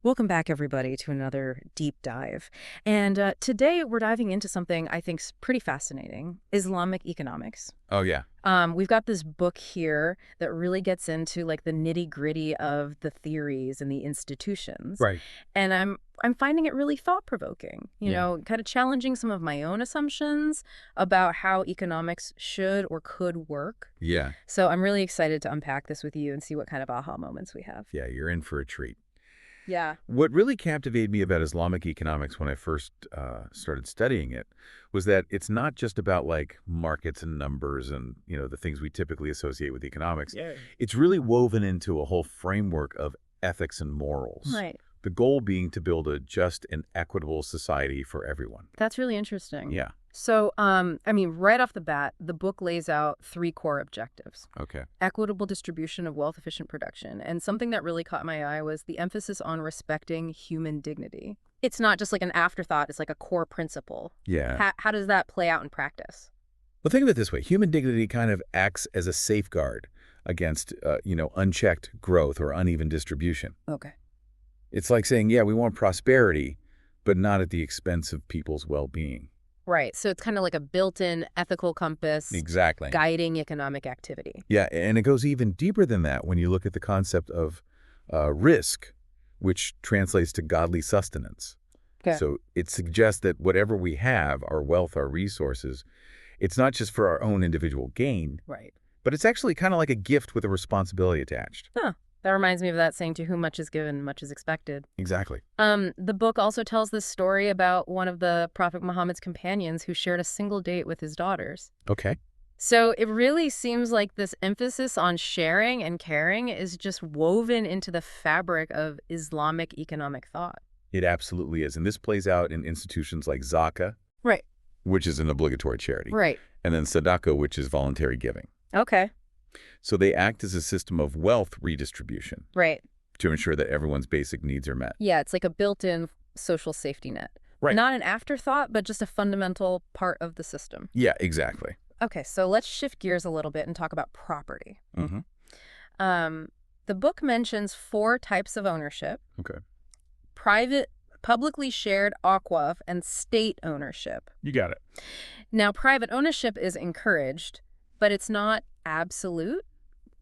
Welcome back, everybody, to another deep dive. And today we're diving into something I think's pretty fascinating, Islamic economics. Oh, yeah. We've got this book here that really gets into like the nitty-gritty of the theories and the institutions. Right. And I'm finding it really thought-provoking, Yeah. kind of challenging some of my own assumptions about how economics should or could work. Yeah. So I'm really excited to unpack this with you and see what kind of aha moments we have. Yeah, you're in for a treat. Yeah. What really captivated me about Islamic economics when I first started studying it was that it's not just about like markets and numbers and, the things we typically associate with economics. Yeah. It's really woven into a whole framework of ethics and morals. Right. The goal being to build a just and equitable society for everyone. That's really interesting. Yeah. So, right off the bat, the book lays out three core objectives: Okay. equitable distribution of wealth-efficient production. And something that really caught my eye was the emphasis on respecting human dignity. It's not just like an afterthought, it's like a core principle. Yeah. How does that play out in practice? Well, think of it this way. Human dignity kind of acts as a safeguard against, unchecked growth or uneven distribution. Okay. It's like saying, yeah, we want prosperity, but not at the expense of people's well-being. Right. So it's kind of like a built-in ethical compass Exactly. guiding economic activity. Yeah, and it goes even deeper than that when you look at the concept of risk, which translates to godly sustenance. Okay. So it suggests that whatever we have, our wealth, our resources, it's not just for our own individual gain, Right. but it's actually kind of like a gift with a responsibility attached. Huh. That reminds me of that saying, to whom much is given, much is expected. Exactly. The book also tells this story about one of the Prophet Muhammad's companions who shared a single date with his daughters. Okay. So it really seems like this emphasis on sharing and caring is just woven into the fabric of Islamic economic thought. It absolutely is. And this plays out in institutions like Zakah, Right. which is an obligatory charity, Right. and then Sadaqah, which is voluntary giving. Okay. So they act as a system of wealth redistribution Right. to ensure that everyone's basic needs are met. Yeah, it's like a built-in social safety net. Right. Not an afterthought, but just a fundamental part of the system. Yeah, exactly. Okay, so let's shift gears a little bit and talk about property. Mm-hmm. The book mentions four types of ownership: Okay. private, publicly shared waqf, and state ownership. You got it. Now, private ownership is encouraged, but it's not absolute,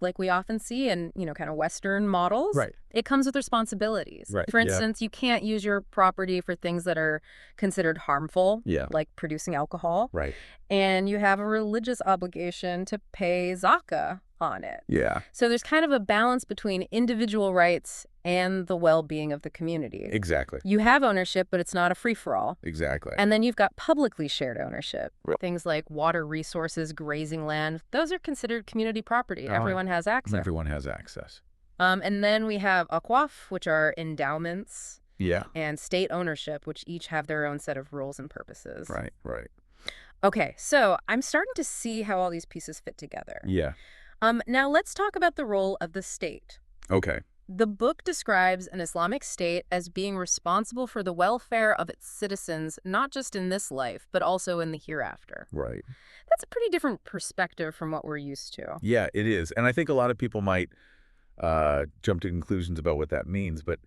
like we often see in, kind of Western models. Right. It comes with responsibilities. Right, For yeah. instance, you can't use your property for things that are considered harmful, Yeah. like producing alcohol. Right. And you have a religious obligation to pay zakah on it. Yeah. So there's kind of a balance between individual rights and the well-being of the community. Exactly. You have ownership, but it's not a free-for-all. Exactly. And then you've got publicly shared ownership. Right. Things like water resources, grazing land, those are considered community property. Oh, Everyone has access. Everyone has access. And then we have waqf, which are endowments, Yeah. and state ownership, which each have their own set of rules and purposes. Right. Right. Okay, so I'm starting to see how all these pieces fit together. Yeah. Now let's talk about the role of the state. Okay. The book describes an Islamic state as being responsible for the welfare of its citizens, not just in this life, but also in the hereafter. Right. That's a pretty different perspective from what we're used to. Yeah, it is. And I think a lot of people might jump to conclusions about what that means. But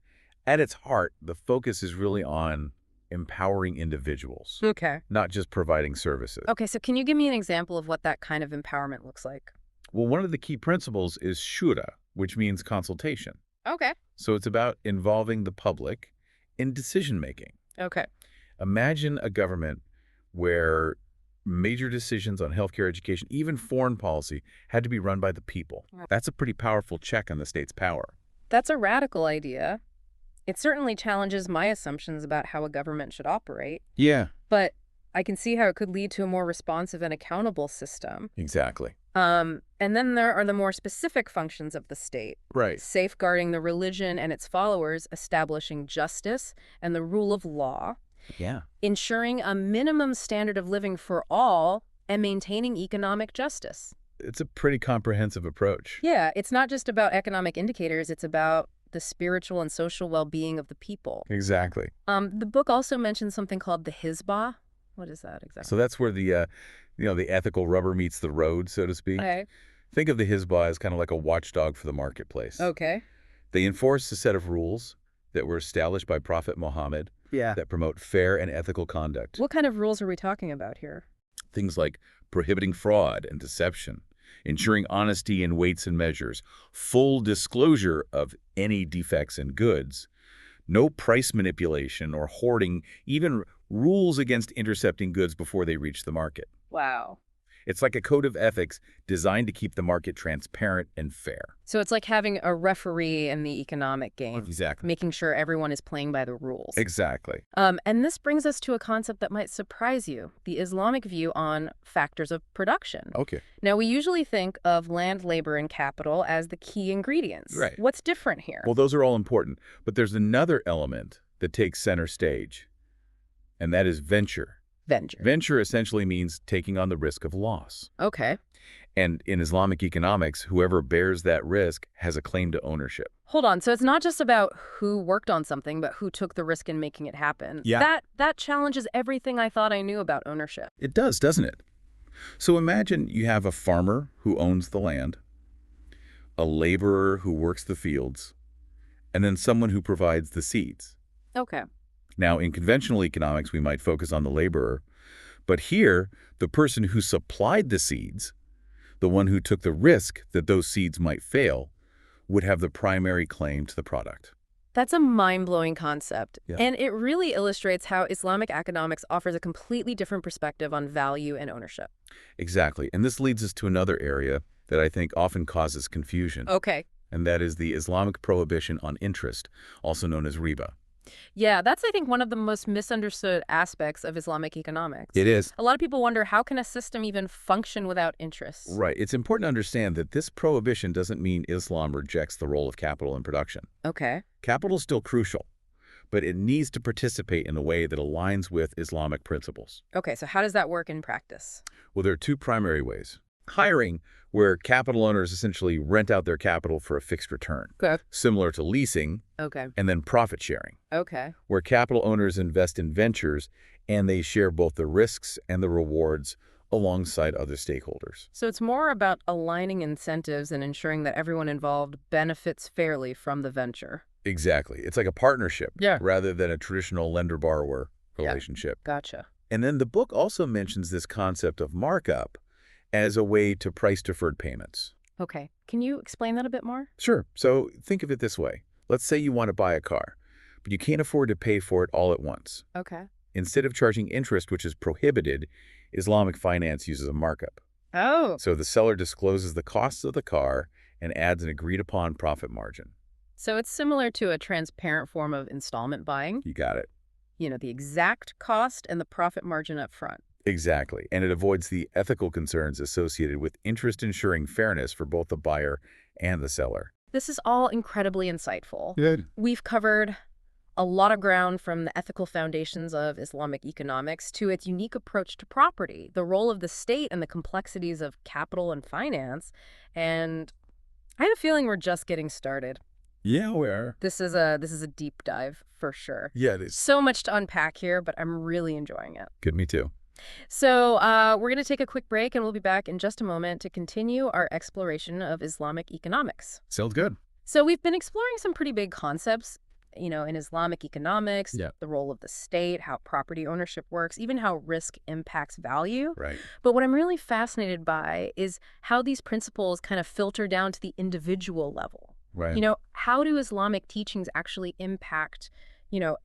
at its heart, the focus is really on empowering individuals, Okay. not just providing services. Okay, so can you give me an example of what that kind of empowerment looks like? Well, one of the key principles is shura, which means consultation. Okay. So it's about involving the public in decision-making. Okay. Imagine a government where major decisions on healthcare, education, even foreign policy had to be run by the people. Right. That's a pretty powerful check on the state's power. That's a radical idea. It certainly challenges my assumptions about how a government should operate, Yeah, but I can see how it could lead to a more responsive and accountable system. exactly. And then there are the more specific functions of the state: Right. safeguarding the religion and its followers, establishing justice and the rule of law, Yeah. ensuring a minimum standard of living for all, and maintaining economic justice. It's a pretty comprehensive approach. Yeah, it's not just about economic indicators, it's about the spiritual and social well-being of the people. Exactly. The book also mentions something called the Hisbah. What is that exactly? So that's where the ethical rubber meets the road, so to speak. Okay. Think of the Hisbah as kind of like a watchdog for the marketplace. Okay. They enforce a set of rules, that were established by Prophet Muhammad Yeah. that promote fair and ethical conduct. What kind of rules are we talking about here? Things like prohibiting fraud and deception, ensuring honesty in weights and measures, full disclosure of any defects in goods, no price manipulation or hoarding, even rules against intercepting goods before they reach the market. Wow. It's like a code of ethics designed to keep the market transparent and fair. So it's like having a referee in the economic game, Exactly. making sure everyone is playing by the rules. Exactly. And this brings us to a concept that might surprise you, the Islamic view on factors of production. Okay. Now, we usually think of land, labor, and capital as the key ingredients. Right. What's different here? Well, those are all important, but there's another element that takes center stage, and that is venture. Venture. Venture essentially means taking on the risk of loss. Okay. And in Islamic economics, whoever bears that risk has a claim to ownership. Hold on. So it's not just about who worked on something, but who took the risk in making it happen. Yeah. That challenges everything I thought I knew about ownership. It does, doesn't it? So imagine you have a farmer who owns the land, a laborer who works the fields, and then someone who provides the seeds. Okay. Now, in conventional economics, we might focus on the laborer, but here, the person who supplied the seeds, the one who took the risk that those seeds might fail, would have the primary claim to the product. That's a mind-blowing concept. Yeah. And it really illustrates how Islamic economics offers a completely different perspective on value and ownership. Exactly. And this leads us to another area that I think often causes confusion. Okay. And that is the Islamic prohibition on interest, also known as riba. Yeah, that's, I think, one of the most misunderstood aspects of Islamic economics. It is. A lot of people wonder, how can a system even function without interest? Right. It's important to understand that this prohibition doesn't mean Islam rejects the role of capital in production. Okay. Capital is still crucial, but it needs to participate in a way that aligns with Islamic principles. Okay, so how does that work in practice? Well, there are two primary ways. Hiring, where capital owners essentially rent out their capital for a fixed return, Okay. similar to leasing, Okay. and then profit sharing, Okay. where capital owners invest in ventures and they share both the risks and the rewards alongside other stakeholders. So it's more about aligning incentives and ensuring that everyone involved benefits fairly from the venture. Exactly. It's like a partnership Yeah. rather than a traditional lender-borrower relationship. Gotcha. And then the book also mentions this concept of markup as a way to price deferred payments. Okay. Can you explain that a bit more? Sure. So think of it this way. Let's say you want to buy a car, but you can't afford to pay for it all at once. Okay. Instead of charging interest, which is prohibited, Islamic finance uses a markup. Oh. So the seller discloses the costs of the car and adds an agreed-upon profit margin. So it's similar to a transparent form of installment buying. You got it. You know, the exact cost and the profit margin up front. Exactly. And it avoids the ethical concerns associated with interest ensuring fairness for both the buyer and the seller. This is all incredibly insightful. Good. We've covered a lot of ground, from the ethical foundations of Islamic economics to its unique approach to property, the role of the state, and the complexities of capital and finance. And I have a feeling we're just getting started. Yeah, we are. This is a deep dive for sure. Yeah, it is. So much to unpack here, but I'm really enjoying it. Good, me too. So we're going to take a quick break, and we'll be back in just a moment to continue our exploration of Islamic economics. Sounds good. So we've been exploring some pretty big concepts, in Islamic economics, Yeah. the role of the state, how property ownership works, even how risk impacts value. Right. But what I'm really fascinated by is how these principles kind of filter down to the individual level. Right. How do Islamic teachings actually impact,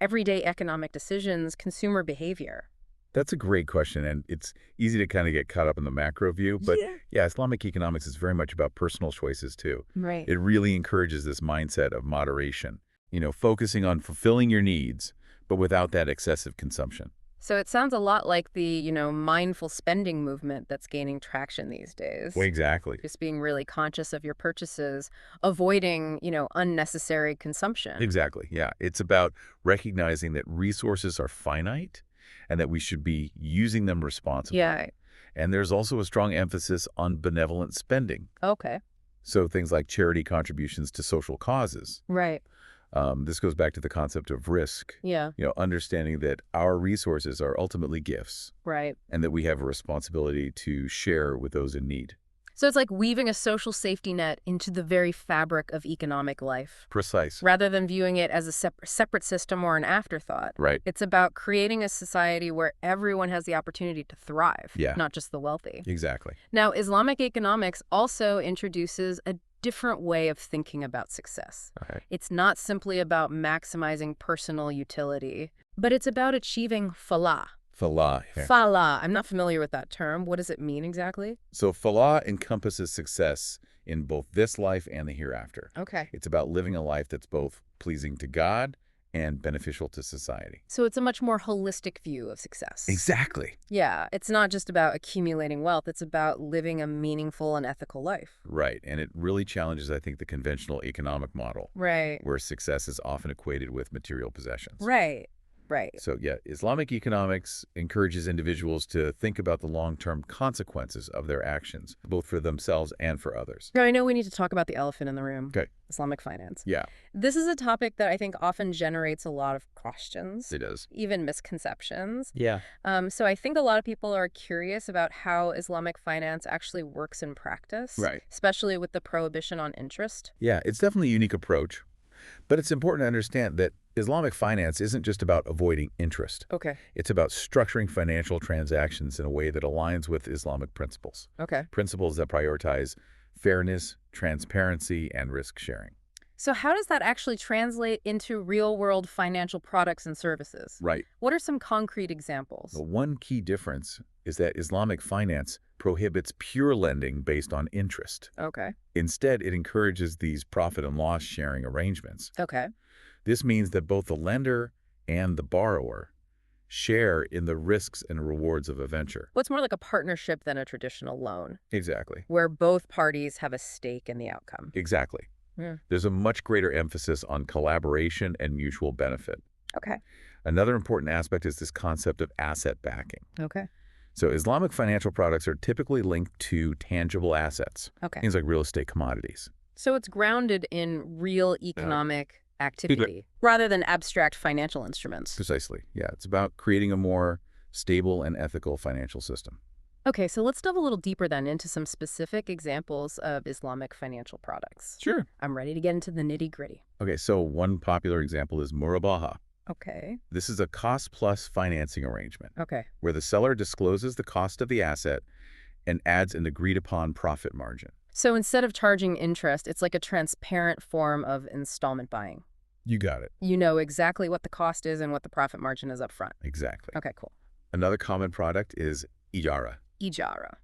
everyday economic decisions, consumer behavior? That's a great question, and it's easy to kind of get caught up in the macro view, but yeah, Islamic economics is very much about personal choices too. Right. It really encourages this mindset of moderation, focusing on fulfilling your needs, but without that excessive consumption. So it sounds a lot like the, mindful spending movement that's gaining traction these days. Well, exactly. Just being really conscious of your purchases, avoiding, unnecessary consumption. Exactly, yeah. It's about recognizing that resources are finite and that we should be using them responsibly. Yeah. And there's also a strong emphasis on benevolent spending. Okay. So things like charity contributions to social causes. Right. This goes back to the concept of risk. Yeah. Understanding that our resources are ultimately gifts Right. and that we have a responsibility to share with those in need. So it's like weaving a social safety net into the very fabric of economic life, Precise. rather than viewing it as a separate system or an afterthought. Right. It's about creating a society where everyone has the opportunity to thrive, Yeah. not just the wealthy. Exactly. Now, Islamic economics also introduces a different way of thinking about success. Okay. It's not simply about maximizing personal utility, but it's about achieving falah. Falah. Yeah. Falah. I'm not familiar with that term. What does it mean exactly? So falah encompasses success in both this life and the hereafter. Okay. It's about living a life that's both pleasing to God and beneficial to society. So it's a much more holistic view of success. Exactly. Yeah, it's not just about accumulating wealth. It's about living a meaningful and ethical life. Right. And it really challenges, I think, the conventional economic model, Right. where success is often equated with material possessions. Right. Right. So, yeah, Islamic economics encourages individuals to think about the long-term consequences of their actions, both for themselves and for others. Now, I know we need to talk about the elephant in the room. Okay. Islamic finance. Yeah, This is a topic that I think often generates a lot of questions, it does. even misconceptions. Yeah. So I think a lot of people are curious about how Islamic finance actually works in practice, Right. especially with the prohibition on interest. Yeah, it's definitely a unique approach. But it's important to understand that Islamic finance isn't just about avoiding interest. Okay. It's about structuring financial transactions in a way that aligns with Islamic principles. Okay. Principles that prioritize fairness, transparency, and risk sharing. So how does that actually translate into real-world financial products and services? Right. What are some concrete examples? The one key difference is that Islamic finance prohibits pure lending based on interest. Okay. Instead, it encourages these profit and loss sharing arrangements. Okay. This means that both the lender and the borrower share in the risks and rewards of a venture. What's more like a partnership than a traditional loan, Exactly. where both parties have a stake in the outcome. Exactly. Yeah. There's a much greater emphasis on collaboration and mutual benefit. Okay. Another important aspect is this concept of asset backing. Okay. So Islamic financial products are typically linked to tangible assets, Okay. things like real estate commodities. So it's grounded in real economic activity rather than abstract financial instruments. Precisely. Yeah, it's about creating a more stable and ethical financial system. Okay, so let's delve a little deeper then into some specific examples of Islamic financial products. Sure. I'm ready to get into the nitty-gritty. Okay, so one popular example is murabaha. Okay. This is a cost-plus financing arrangement Okay. where the seller discloses the cost of the asset and adds an agreed-upon profit margin. So instead of charging interest, it's like a transparent form of installment buying. You got it. You know exactly what the cost is and what the profit margin is up front. Exactly. Okay, cool. Another common product is ijara. Ijara.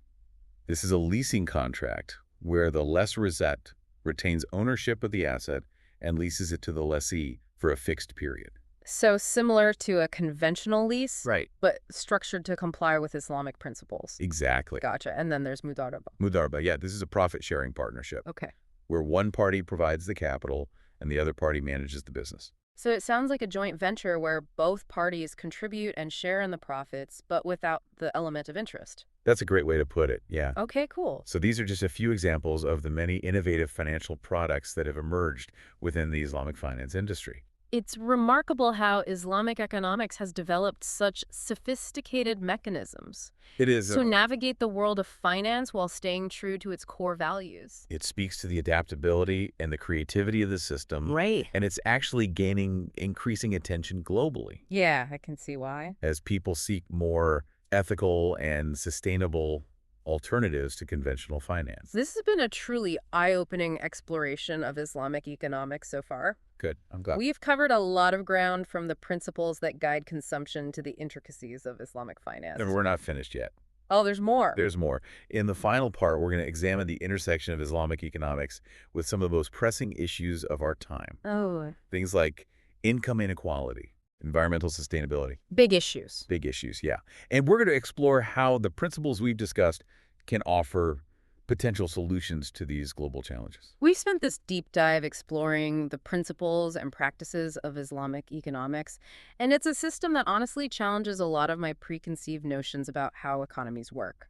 This is a leasing contract where the lessorette retains ownership of the asset and leases it to the lessee for a fixed period. So similar to a conventional lease, Right. but structured to comply with Islamic principles. Exactly. Gotcha. And then there's mudaraba. Mudarba, yeah, this is a profit-sharing partnership Okay. where one party provides the capital and the other party manages the business. So it sounds like a joint venture where both parties contribute and share in the profits, but without the element of interest. That's a great way to put it, yeah. Okay, cool. So these are just a few examples of the many innovative financial products that have emerged within the Islamic finance industry. It's remarkable how Islamic economics has developed such sophisticated mechanisms It is. to navigate the world of finance while staying true to its core values. It speaks to the adaptability and the creativity of the system. Right. And it's actually gaining increasing attention globally Yeah, I can see why. as people seek more ethical and sustainable alternatives to conventional finance. This has been a truly eye-opening exploration of Islamic economics so far. Good. I'm glad. We've covered a lot of ground from the principles that guide consumption to the intricacies of Islamic finance. And we're not finished yet. Oh, there's more. There's more. In the final part, we're going to examine the intersection of Islamic economics with some of the most pressing issues of our time. Oh, Things like income inequality, environmental sustainability, big issues. big issues, yeah. And we're going to explore how the principles we've discussed can offer potential solutions to these global challenges. We've spent this deep dive exploring the principles and practices of Islamic economics, and it's a system that honestly challenges a lot of my preconceived notions about how economies work.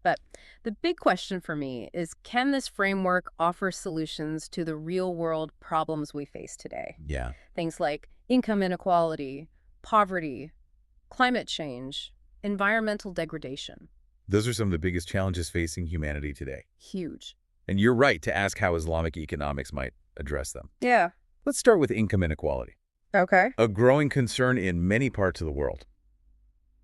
But the big question for me is, can this framework offer solutions to the real-world problems we face today? Yeah. Things like income inequality, poverty, climate change, environmental degradation. Those are some of the biggest challenges facing humanity today. Huge. And you're right to ask how Islamic economics might address them. Yeah. Let's start with income inequality, Okay. a growing concern in many parts of the world.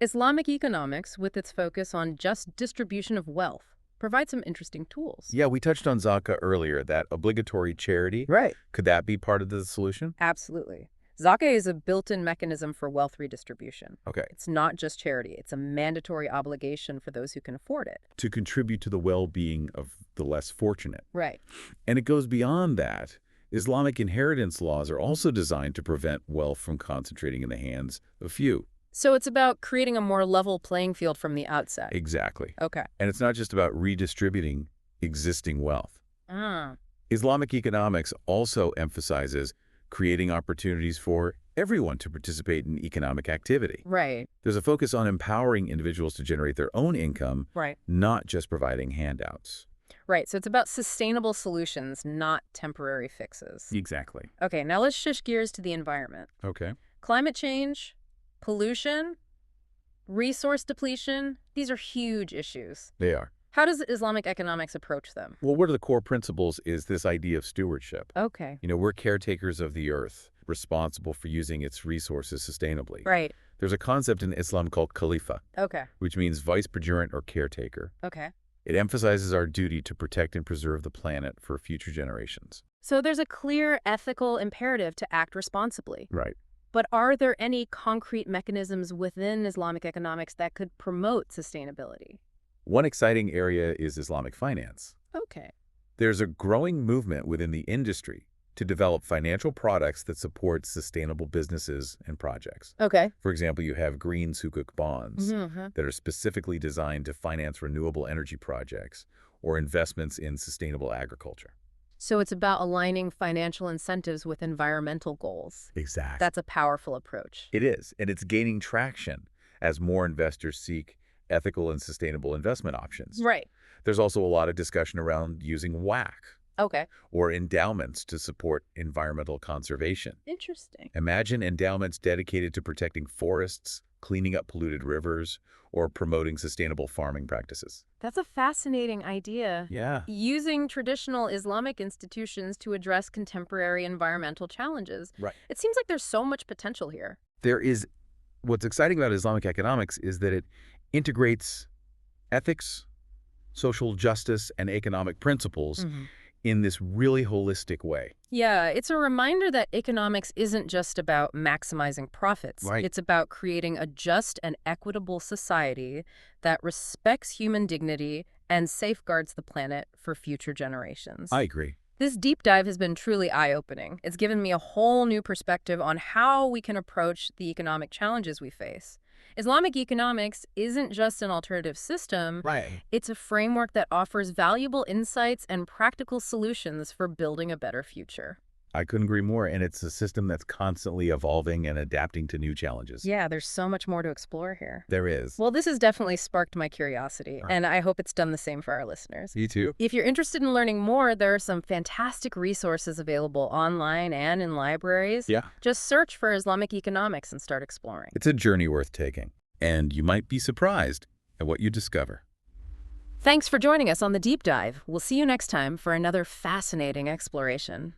Islamic economics, with its focus on just distribution of wealth, provides some interesting tools. Yeah, we touched on zakah earlier, that obligatory charity. Right. Could that be part of the solution? Absolutely. Zakah is a built-in mechanism for wealth redistribution. Okay. It's not just charity. It's a mandatory obligation for those who can afford it. To contribute to the well-being of the less fortunate. Right. And it goes beyond that. Islamic inheritance laws are also designed to prevent wealth from concentrating in the hands of few. So it's about creating a more level playing field from the outset. Exactly. Okay. And it's not just about redistributing existing wealth. Ah. Islamic economics also emphasizes creating opportunities for everyone to participate in economic activity. Right. There's a focus on empowering individuals to generate their own income, Right. not just providing handouts. Right. So it's about sustainable solutions, not temporary fixes. Exactly. Okay, now let's shift gears to the environment. Okay. Climate change, pollution, resource depletion, these are huge issues. They are. How does Islamic economics approach them? Well, one of the core principles is this idea of stewardship. Okay. We're caretakers of the earth, responsible for using its resources sustainably. Right. There's a concept in Islam called khalifa, Okay. which means vice-pregerent or caretaker. Okay. It emphasizes our duty to protect and preserve the planet for future generations. So there's a clear ethical imperative to act responsibly. Right. But are there any concrete mechanisms within Islamic economics that could promote sustainability? One exciting area is Islamic finance. Okay. There's a growing movement within the industry to develop financial products that support sustainable businesses and projects. Okay. For example, you have green sukuk bonds Mm-hmm. that are specifically designed to finance renewable energy projects or investments in sustainable agriculture. So it's about aligning financial incentives with environmental goals. Exactly. That's a powerful approach. It is, and it's gaining traction as more investors seek ethical and sustainable investment options. Right. There's also a lot of discussion around using waqf Okay. or endowments to support environmental conservation. Interesting. Imagine endowments dedicated to protecting forests, cleaning up polluted rivers, or promoting sustainable farming practices. That's a fascinating idea. Yeah. Using traditional Islamic institutions to address contemporary environmental challenges. Right. It seems like there's so much potential here. What's exciting about Islamic economics is that it integrates ethics, social justice, and economic principles in this really holistic way. Yeah, it's a reminder that economics isn't just about maximizing profits. Right. It's about creating a just and equitable society that respects human dignity and safeguards the planet for future generations. I agree. This deep dive has been truly eye-opening. It's given me a whole new perspective on how we can approach the economic challenges we face. Islamic economics isn't just an alternative system. Right. It's a framework that offers valuable insights and practical solutions for building a better future. I couldn't agree more, and it's a system that's constantly evolving and adapting to new challenges. Yeah, there's so much more to explore here. There is. Well, this has definitely sparked my curiosity, and I hope it's done the same for our listeners. You too. If you're interested in learning more, there are some fantastic resources available online and in libraries. Yeah. Just search for Islamic economics and start exploring. It's a journey worth taking, and you might be surprised at what you discover. Thanks for joining us on the Deep Dive. We'll see you next time for another fascinating exploration.